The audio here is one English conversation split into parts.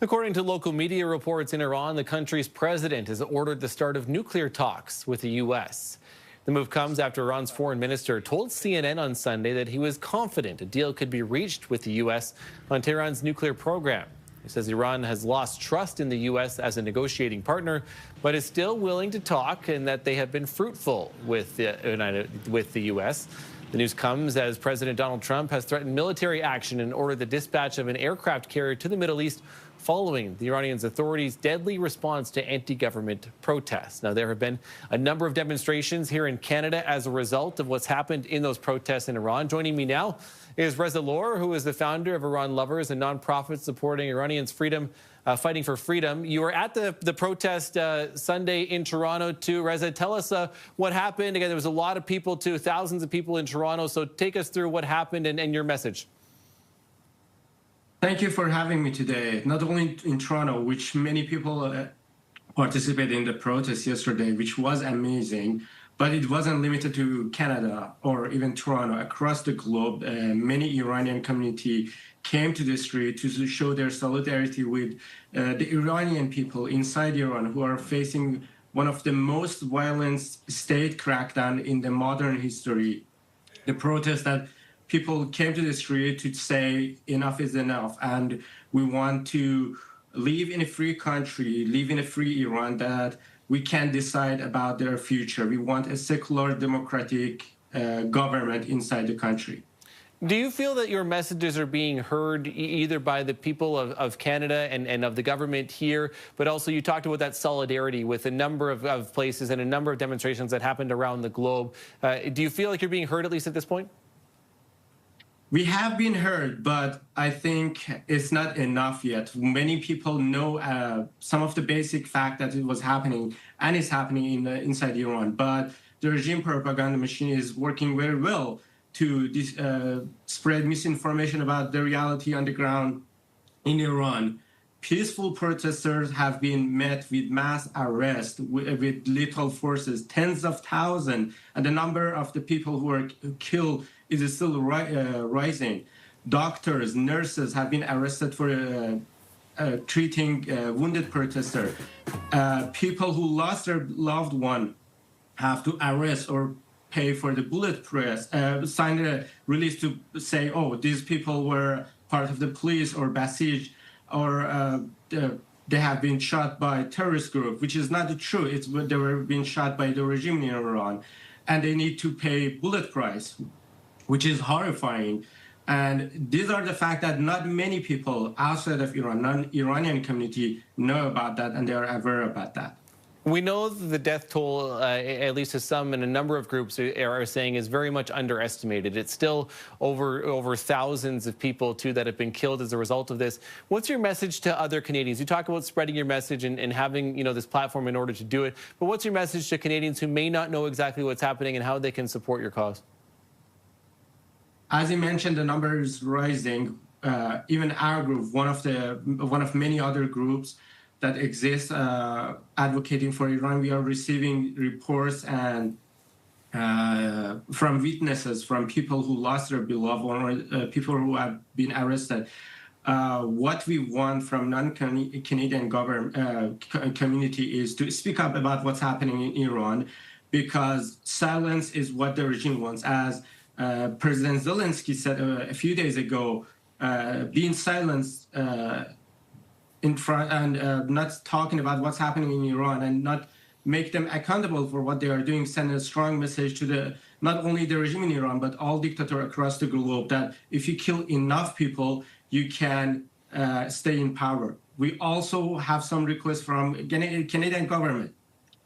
According to local media reports in Iran, the country's president has ordered the start of nuclear talks with the U.S. The move comes after Iran's foreign minister told CNN on Sunday that he was confident a deal could be reached with the U.S. on Tehran's nuclear program. He says Iran has lost trust in the U.S. as a negotiating partner, but is still willing to talk and that they have been fruitful with the U.S. The news comes as President Donald Trump has threatened military action and ordered the dispatch of an aircraft carrier to the Middle East following the Iranian authorities' deadly response to anti-government protests. Now, there have been a number of demonstrations here in Canada as a result of what's happened in those protests in Iran. Joining me now is Reza Lohr, who is the founder of Iran Lovers, a nonprofit supporting Iranians' fighting for freedom. You were at the protest Sunday in Toronto too. Reza, tell us what happened. Again, there was a lot of people too, thousands of people in Toronto. So take us through what happened and your message. Thank you for having me today. Not only in Toronto, which many people participated in the protest yesterday, which was amazing, but it wasn't limited to Canada or even Toronto. Across the globe, many Iranian community came to the street to show their solidarity with the Iranian people inside Iran who are facing one of the most violent state crackdown in the modern history. The protest that people came to the street to say enough is enough, and we want to live in a free country, live in a free Iran that we can decide about their future. We want a secular, democratic government inside the country. Do you feel that your messages are being heard either by the people of Canada and of the government here, but also you talked about that solidarity with a number of places and a number of demonstrations that happened around the globe. Do you feel like you're being heard, at least at this point? We have been heard, but I think it's not enough yet. Many people know some of the basic fact that it was happening and is happening inside Iran, but the regime propaganda machine is working very well to spread misinformation about the reality on the ground in Iran. Peaceful protesters have been met with mass arrest, with lethal forces, tens of thousands, and the number of the people who are killed is still rising. Doctors, nurses have been arrested for treating wounded protesters. People who lost their loved one have to arrest or pay for the bullet press, sign a release to say, oh, these people were part of the police or Basij, or they have been shot by terrorist group, which is not true. They were being shot by the regime in Iran, and they need to pay bullet price, which is horrifying. And these are the fact that not many people outside of Iran, non-Iranian community, know about that, and they are aware about that. We know the death toll, at least to some and a number of groups are saying, is very much underestimated. It's still over thousands of people, too, that have been killed as a result of this. What's your message to other Canadians? You talk about spreading your message and having, this platform in order to do it. But what's your message to Canadians who may not know exactly what's happening and how they can support your cause? As you mentioned, the number is rising. Even our group, one of many other groups that exist advocating for Iran, we are receiving reports and from witnesses, from people who lost their beloved one, or people who have been arrested. What we want from non-Canadian government community is to speak up about what's happening in Iran, because silence is what the regime wants. As President Zelensky said a few days ago, being silenced in front and not talking about what's happening in Iran and not make them accountable for what they are doing, send a strong message to not only the regime in Iran, but all dictators across the globe, that if you kill enough people, you can stay in power. We also have some requests from Canadian government.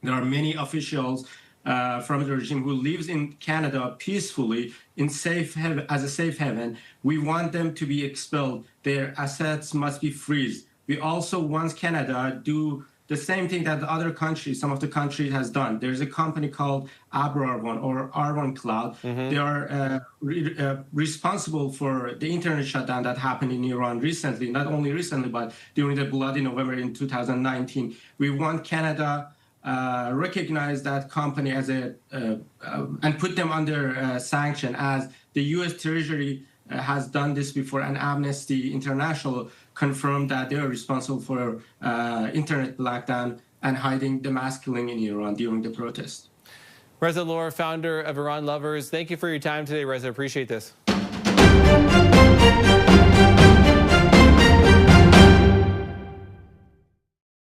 There are many officials from the regime who lives in Canada peacefully in as a safe haven. We want them to be expelled. Their assets must be freezed. We also want Canada do the same thing that the other countries, some of the countries has done. There's a company called Abrarwan or R1 Cloud. Mm-hmm. They are responsible for the internet shutdown that happened in Iran recently, not only recently, but during the bloody November in 2019. We want Canada recognize that company as and put them under sanction, as the U.S. Treasury has done this before, and Amnesty International confirmed that they are responsible for internet lockdown and hiding the mass killing in Iran during the protest. Reza Lohr, founder of Iran Lovers, thank you for your time today, Reza. Appreciate this.